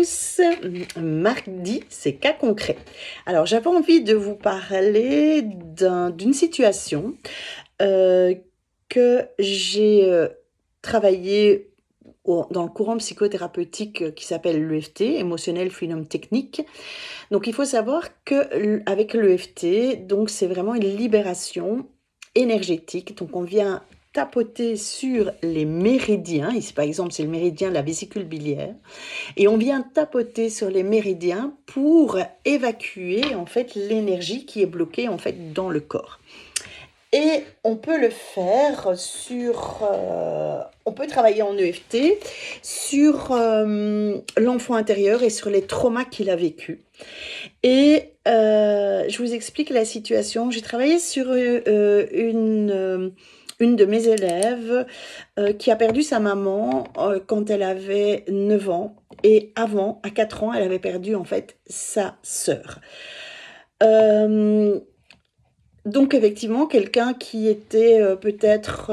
tous, mardi, c'est cas concret. Alors j'avais envie de vous parler d'une situation euh, que j'ai travaillé dans le courant psychothérapeutique qui s'appelle l'EFT, Emotional Freedom Technique. Donc il faut savoir que avec l'EFT, donc c'est vraiment une libération énergétique. Donc on vient tapoter sur les méridiens. Ici par exemple c'est le méridien de la vésicule biliaire. Et on vient tapoter sur les méridiens pour évacuer en fait l'énergie qui est bloquée en fait dans le corps. Et on peut le faire on peut travailler en EFT sur l'enfant intérieur et sur les traumas qu'il a vécu. Et je vous explique la situation. J'ai travaillé sur une de mes élèves qui a perdu sa maman quand elle avait 9 ans. Et avant, à 4 ans, elle avait perdu en fait sa sœur. Donc effectivement, quelqu'un qui était peut-être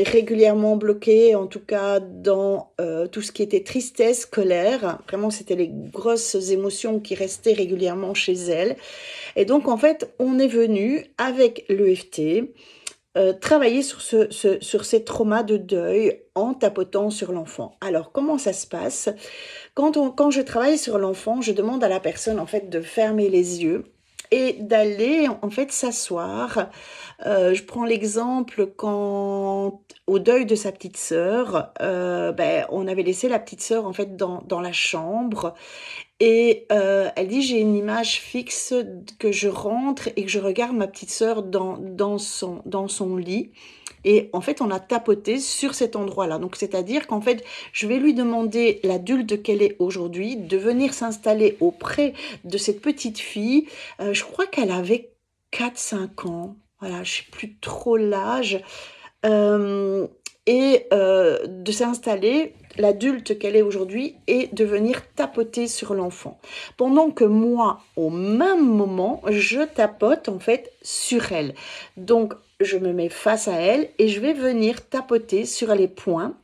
régulièrement bloqué, en tout cas dans tout ce qui était tristesse, colère. Vraiment, c'était les grosses émotions qui restaient régulièrement chez elle. Et donc en fait, on est venu avec l'EFT travailler sur ces traumas de deuil en tapotant sur l'enfant. Alors comment ça se passe? Quand je travaille sur l'enfant, je demande à la personne en fait de fermer les yeux et d'aller en fait s'asseoir. Je prends l'exemple quand au deuil de sa petite sœur, on avait laissé la petite sœur en fait dans la chambre et elle dit j'ai une image fixe que je rentre et que je regarde ma petite sœur dans son lit. Et en fait, on a tapoté sur cet endroit-là. Donc, c'est-à-dire qu'en fait, je vais lui demander, l'adulte qu'elle est aujourd'hui, de venir s'installer auprès de cette petite fille. Je crois qu'elle avait 4-5 ans. Voilà, je ne sais plus trop l'âge. De s'installer, l'adulte qu'elle est aujourd'hui, et de venir tapoter sur l'enfant. Pendant que moi, au même moment, je tapote en fait sur elle. Donc, je me mets face à elle et je vais venir tapoter sur les points.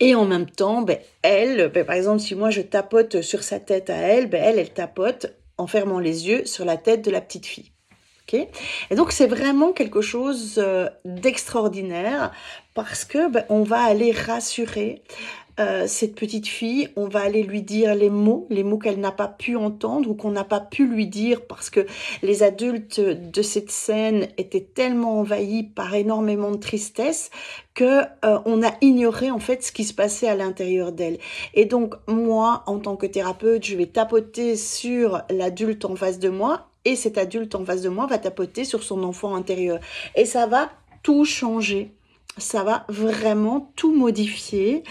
Et en même temps, par exemple, si moi je tapote sur sa tête à elle, elle tapote en fermant les yeux sur la tête de la petite fille. Okay. Et donc c'est vraiment quelque chose d'extraordinaire parce que on va aller rassurer cette petite fille, on va aller lui dire les mots qu'elle n'a pas pu entendre ou qu'on n'a pas pu lui dire parce que les adultes de cette scène étaient tellement envahis par énormément de tristesse que on a ignoré en fait ce qui se passait à l'intérieur d'elle. Et donc moi, en tant que thérapeute, je vais tapoter sur l'adulte en face de moi et cet adulte en face de moi va tapoter sur son enfant intérieur. Et ça va tout changer. Ça va vraiment tout modifier.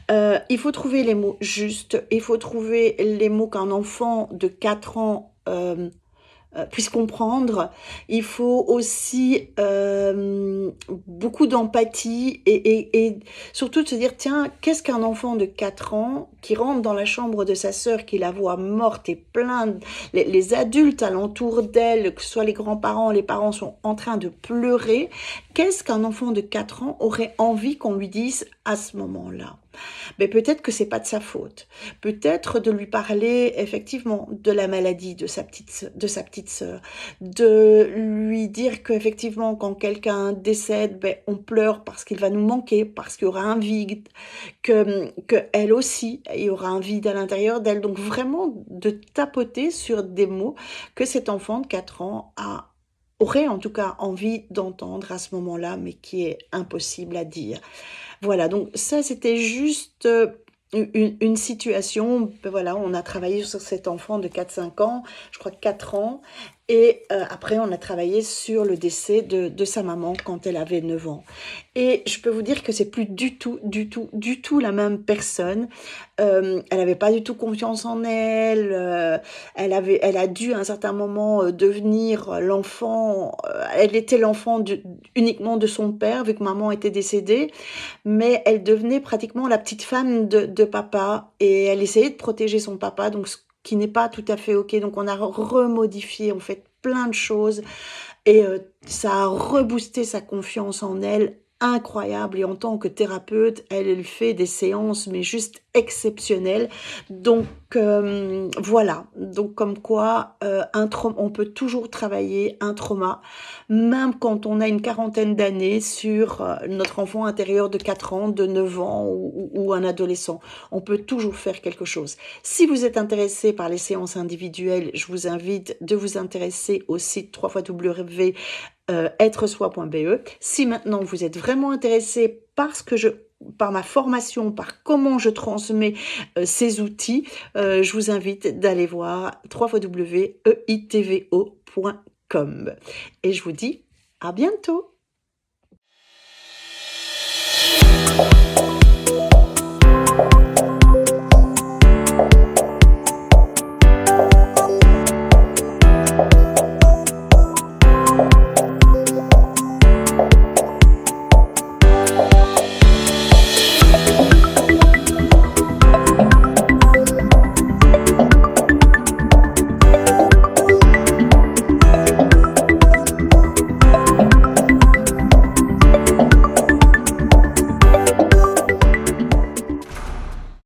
Il faut trouver les mots justes. Il faut trouver les mots qu'un enfant de 4 ans puisse comprendre. Il faut aussi beaucoup d'empathie et surtout de se dire, tiens, qu'est-ce qu'un enfant de 4 ans qui rentre dans la chambre de sa sœur, qui la voit morte et plein, les adultes alentour d'elle, que ce soit les grands-parents, les parents sont en train de pleurer, qu'est-ce qu'un enfant de 4 ans aurait envie qu'on lui dise à ce moment-là? Mais peut-être que c'est pas de sa faute. Peut-être de lui parler effectivement de la maladie de sa petite sœur, de lui dire qu'effectivement quand quelqu'un décède, on pleure parce qu'il va nous manquer, parce qu'il y aura un vide, que elle aussi, il y aura un vide à l'intérieur d'elle. Donc vraiment de tapoter sur des mots que cet enfant de 4 ans aurait en tout cas envie d'entendre à ce moment-là, mais qui est impossible à dire. Voilà, donc ça c'était juste une situation, voilà, on a travaillé sur cet enfant de 4-5 ans, je crois 4 ans, et après on a travaillé sur le décès de sa maman quand elle avait 9 ans. Et je peux vous dire que c'est plus du tout la même personne. Elle n'avait pas du tout confiance en elle, elle a dû à un certain moment devenir l'enfant, elle était l'enfant uniquement de son père vu que maman était décédée, mais elle devenait pratiquement la petite femme de papa et elle essayait de protéger son papa, donc ce qui n'est pas tout à fait ok. Donc on a remodifié en fait plein de choses et ça a reboosté sa confiance en elle incroyable et en tant que thérapeute, elle fait des séances mais juste exceptionnelles. Donc voilà, donc comme quoi on peut toujours travailler un trauma, même quand on a une quarantaine d'années sur notre enfant intérieur de 4 ans, de 9 ans ou un adolescent. On peut toujours faire quelque chose. Si vous êtes intéressé par les séances individuelles, je vous invite de vous intéresser au site www.être-soi.be. Si maintenant vous êtes vraiment intéressé par ma formation, par comment je transmets ces outils, je vous invite d'aller voir www.eitvo.com. Et je vous dis à bientôt.